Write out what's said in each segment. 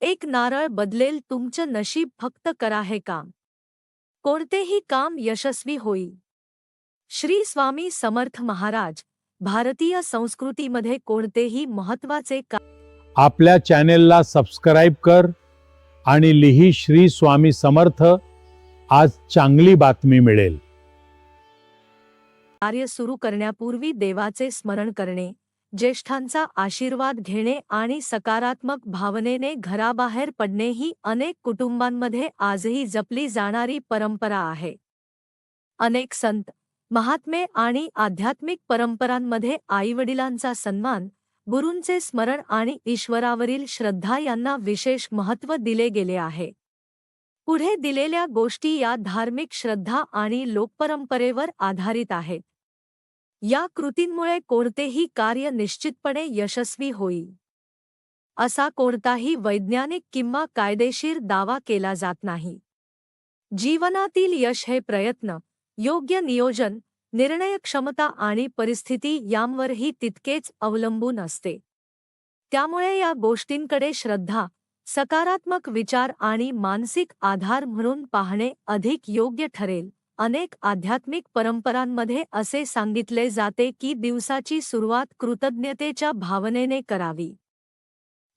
एक नारळ बदलेल तुमचं नशीब, फक्त करा हे काम. कोणतेही काम यशस्वी होईल. श्री स्वामी समर्थ महाराज. भारतीय संस्कृतीमध्ये कोणतेही महत्त्वाचे आपल्या चॅनेलला सबस्क्राईब कर आणि लिही श्री स्वामी समर्थ. आज चांगली बातमी मिळेल. कार्य सुरू करण्यापूर्वी देवाचे स्मरण करणे, ज्येष्ठांचा आशीर्वाद घेणे आणि सकारात्मक भावनेने घराबाहेर पडणे ही अनेक कुटुंबांमध्ये आजही जपली जाणारी परंपरा आहे. अनेक संत, महात्मे आणि आध्यात्मिक परंपरांमध्ये आईवडिलांचा सन्मान, गुरूंचे स्मरण आणि ईश्वरावरील श्रद्धा यांना विशेष महत्त्व दिले गेले आहे. पुढे दिलेल्या गोष्टी या धार्मिक श्रद्धा आणि लोकपरंपरेवर आधारित आहेत. या कृतींमुळे कोणतेही कार्य निश्चितपणे यशस्वी होईल असा कोणताही वैज्ञानिक किंवा कायदेशीर दावा केला जात नाही. जीवनातील यश हे प्रयत्न, योग्य नियोजन, निर्णयक्षमता आणि परिस्थिती यांवरही तितकेच अवलंबून असते. त्यामुळे या गोष्टींकडे श्रद्धा, सकारात्मक विचार आणि मानसिक आधार म्हणून पाहणे अधिक योग्य ठरेल. अनेक आध्यात्मिक परंपरांमध्ये असे सांगितले जाते की दिवसाची सुरुवात कृतज्ञतेच्या भावनेने करावी.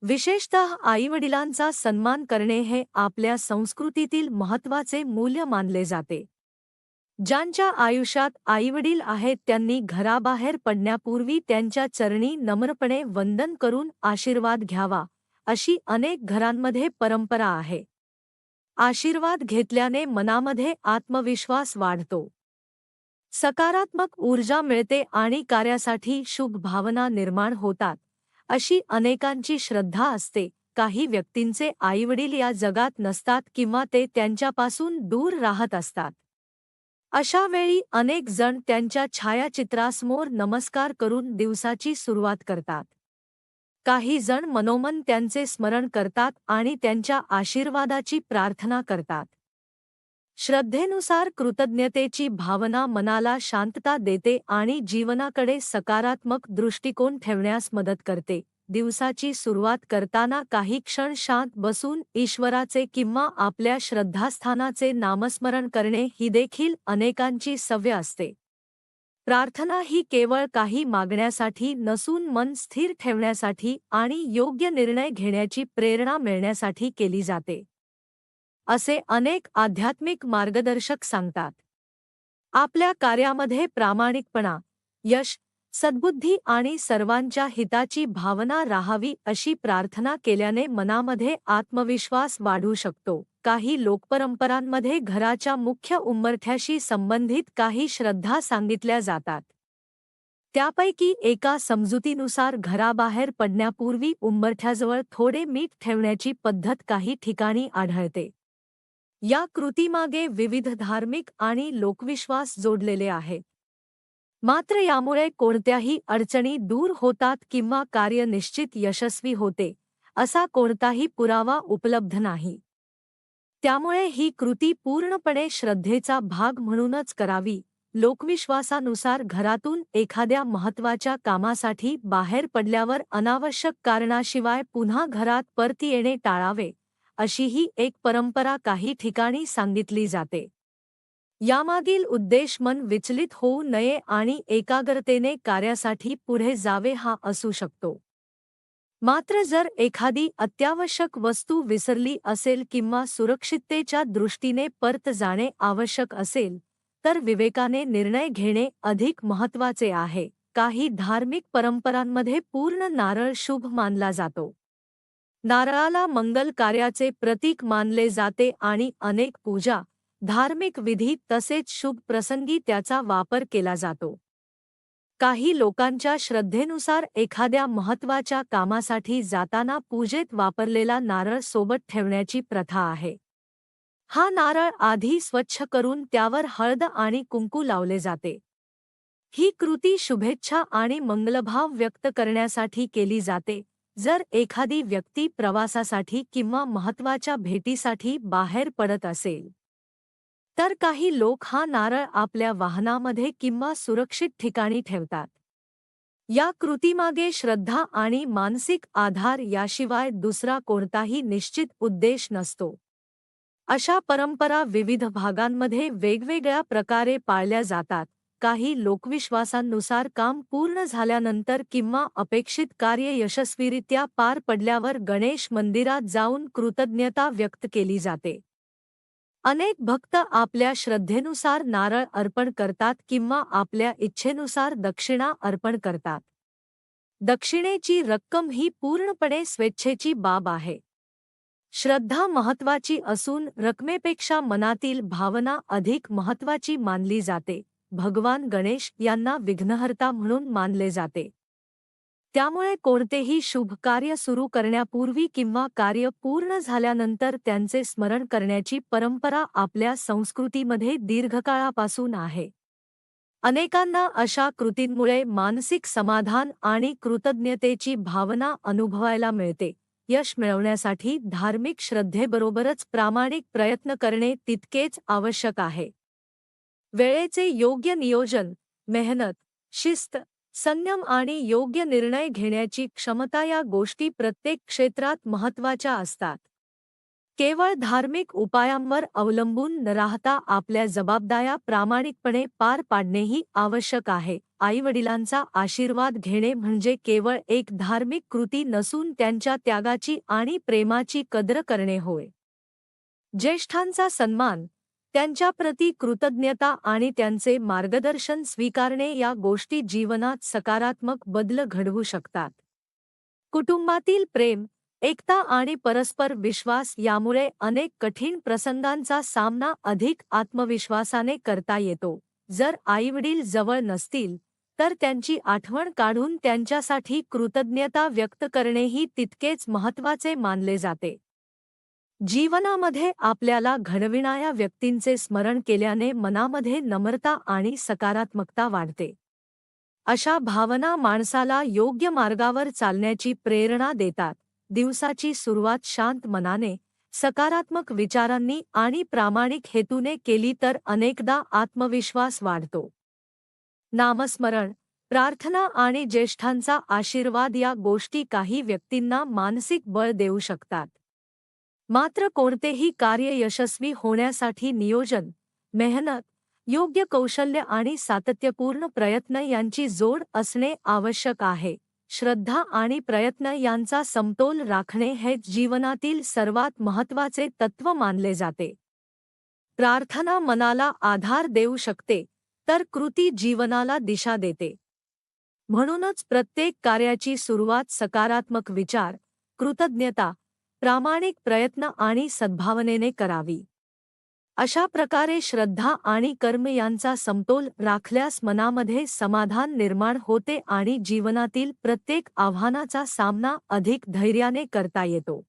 विशेषतः आईवडिलांचा सन्मान करणे हे आपल्या संस्कृतीतील महत्त्वाचे मूल्य मानले जाते. ज्यांच्या आयुष्यात आईवडील आहेत त्यांनी घराबाहेर पडण्यापूर्वी त्यांच्या चरणी नम्रपणे वंदन करून आशीर्वाद घ्यावा, अशी अनेक घरांमध्ये परंपरा आहे. आशीर्वाद घेतल्याने मनामध्ये आत्मविश्वास वाढतो, सकारात्मक ऊर्जा मिळते आणि कार्यासाठी शुभ भावना निर्माण होतात, अशी अनेकांची श्रद्धा असते. काही व्यक्तींचे आईवडील या जगात नसतात किंवा ते त्यांच्यापासून दूर राहत असतात. अशा वेळी अनेक जण त्यांच्या छायाचित्रासमोर नमस्कार करून दिवसाची सुरुवात करतात. काही जण मनोमन त्यांचे स्मरण करतात आणि त्यांच्या आशीर्वादाची प्रार्थना करतात. श्रद्धेनुसार कृतज्ञतेची भावना मनाला शांतता देते आणि जीवनाकडे सकारात्मक दृष्टिकोन ठेवण्यास मदत करते. दिवसाची सुरुवात करताना काही क्षण शांत बसून ईश्वराचे किंवा आपल्या श्रद्धास्थानाचे नामस्मरण करणे ही देखील अनेकांची सवय असते. प्रार्थना ही केवळ काही मागण्यासाठी नसून मन स्थिर ठेवण्यासाठी आणि योग्य निर्णय घेण्याची प्रेरणा मिळण्यासाठी केली जाते, असे अनेक आध्यात्मिक मार्गदर्शक सांगतात. आपल्या कार्यामध्ये प्रामाणिकपणा, यश, सद्बुद्धी आणि सर्वांच्या हिताची भावना राहावी अशी प्रार्थना केल्याने मनामध्ये आत्मविश्वास वाढू शकतो. काही लोकपरंपरांमध्ये घराच्या मुख्य उंबरठ्याशी संबंधित काही श्रद्धा सांगितल्या जातात. त्यापैकी एका समजुतीनुसार घराबाहेर पडण्यापूर्वी उंबरठ्याजवळ थोडे मीठ ठेवण्याची पद्धत काही ठिकाणी आढळते. या कृतीमागे विविध धार्मिक आणि लोकविश्वास जोडलेले आहेत. मात्र यामुळे कोणत्याही अडचणी दूर होतात किंवा कार्य निश्चित यशस्वी होते, असा कोणताही पुरावा उपलब्ध नाही. त्यामुळे ही कृती पूर्णपणे श्रद्धेचा भाग म्हणूनच करावी. लोकविश्वासानुसार घरातून एखाद्या महत्त्वाच्या कामासाठी बाहेर पडल्यावर अनावश्यक कारणाशिवाय पुन्हा घरात परत येणे टाळावे, अशी ही एक परंपरा काही ठिकाणी सांगितली जाते. यामागील उद्देश मन विचलित होऊ नये आणि एकाग्रतेने कार्यासाठी पुढे जावे हा असू शकतो. मात्र जर एखादी अत्यावश्यक वस्तू विसरली असेल किंवा सुरक्षिततेच्या दृष्टीने परत जाणे आवश्यक असेल, तर विवेकाने निर्णय घेणे अधिक महत्त्वाचे आहे. काही धार्मिक परंपरांमध्ये पूर्ण नारळ शुभ मानला जातो. नारळाला मंगल कार्याचे प्रतीक मानले जाते आणि अनेक पूजा, धार्मिक विधी तसेच शुभ प्रसंगी त्याचा वापर केला जातो. काही लोकांच्या श्रद्धेनुसार एखाद्या महत्त्वाच्या कामासाठी जाताना पूजेत वापरलेला नारळ सोबत ठेवण्याची प्रथा आहे. हा नारळ आधी स्वच्छ करून त्यावर हळद आणि कुंकू लावले जाते. ही कृती शुभेच्छा आणि मंगलभाव व्यक्त करण्यासाठी केली जाते. जर एखादी व्यक्ती प्रवासासाठी किंवा महत्त्वाच्या भेटीसाठी बाहेर पडत असेल, तर काही लोक हा नारळ आपल्या वाहनामध्ये किंवा सुरक्षित ठिकाणी ठेवतात. या कृतीमागे श्रद्धा आणि मानसिक आधार याशिवाय दुसरा कोणताही निश्चित उद्देश नसतो. अशा परंपरा विविध भागांमध्ये वेगवेगळ्या प्रकारे पाळल्या जातात. काही लोकविश्वासांनुसार काम पूर्ण झाल्यानंतर किंवा अपेक्षित कार्य यशस्वीरित्या पार पडल्यावर गणेश मंदिरात जाऊन कृतज्ञता व्यक्त केली जाते. अनेक भक्त आपल्या श्रद्धेनुसार नारळ अर्पण करतात किंवा आपल्या इच्छेनुसार दक्षिणा अर्पण करतात. दक्षिणेची रक्कम ही पूर्णपणे स्वेच्छेची बाब आहे. श्रद्धा महत्वाची असून रकमेपेक्षा मनातील भावना अधिक महत्वाची मानली जाते. भगवान गणेश यांना विघ्नहर्ता म्हणून मानले जाते. त्यामुळे कोणतेही शुभ कार्य सुरू करण्यापूर्वी किंवा कार्य पूर्ण झाल्यानंतर त्यांचे स्मरण करण्याची परंपरा आपल्या संस्कृतीमध्ये दीर्घकाळापासून आहे. अनेकांना अशा कृतींमुळे मानसिक समाधान आणि कृतज्ञतेची भावना अनुभवायला मिळते. यश मिळवण्यासाठी धार्मिक श्रद्धेबरोबरच प्रामाणिक प्रयत्न करणे तितकेच आवश्यक आहे. वेळेचे योग्य नियोजन, मेहनत, शिस्त, संयम आणि योग्य निर्णय घेण्याची क्षमता या गोष्टी प्रत्येक क्षेत्रात महत्त्वाच्या असतात. केवळ धार्मिक उपायांवर अवलंबून न राहता आपल्या जबाबदाऱ्या प्रामाणिकपणे पार पाडणेही आवश्यक आहे. आईवडिलांचा आशीर्वाद घेणे म्हणजे केवळ एक धार्मिक कृती नसून त्यांच्या त्यागाची आणि प्रेमाची कदर करणे होय. ज्येष्ठांचा सन्मान, त्यांच्याप्रती कृतज्ञता आणि त्यांचे मार्गदर्शन स्वीकारणे या गोष्टी जीवनात सकारात्मक बदल घडवू शकतात. कुटुंबातील प्रेम, एकता आणि परस्पर विश्वास यामुळे अनेक कठीण प्रसंगांचा सामना अधिक आत्मविश्वासाने करता येतो. जर आईवडील जवळ नसतील तर त्यांची आठवण काढून त्यांच्यासाठी कृतज्ञता व्यक्त करणेही तितकेच महत्त्वाचे मानले जाते. जीवनामध्ये आपल्याला घडविणाऱ्या व्यक्तींचे स्मरण केल्याने मनामध्ये नम्रता आणि सकारात्मकता वाढते. अशा भावना माणसाला योग्य मार्गावर चालण्याची प्रेरणा देतात. दिवसाची सुरुवात शांत मनाने, सकारात्मक विचारांनी आणि प्रामाणिक हेतूने केली तर अनेकदा आत्मविश्वास वाढतो. नामस्मरण, प्रार्थना आणि ज्येष्ठांचा आशीर्वाद या गोष्टी काही व्यक्तींना मानसिक बळ देऊ शकतात. मात्र कोणतेही कार्य यशस्वी होण्यासाठी नियोजन, मेहनत, योग्य कौशल्य आणि सातत्यपूर्ण प्रयत्न यांची जोड असणे आवश्यक आहे. श्रद्धा आणि प्रयत्न यांचा समतोल राखणे हे जीवनातील सर्वात महत्त्वाचे तत्त्व मानले जाते. प्रार्थना मनाला आधार देऊ शकते, तर कृती जीवनाला दिशा देते. म्हणूनच प्रत्येक कार्याची सुरुवात सकारात्मक विचार, कृतज्ञता, प्रामाणिक प्रयत्न आणि सद्भावनेने करावी. अशा प्रकारे श्रद्धा आणि कर्म यांचा समतोल राखल्यास मनामध्ये समाधान निर्माण होते आणि जीवनातील प्रत्येक आव्हानाचा सामना अधिक धैर्याने करता येतो.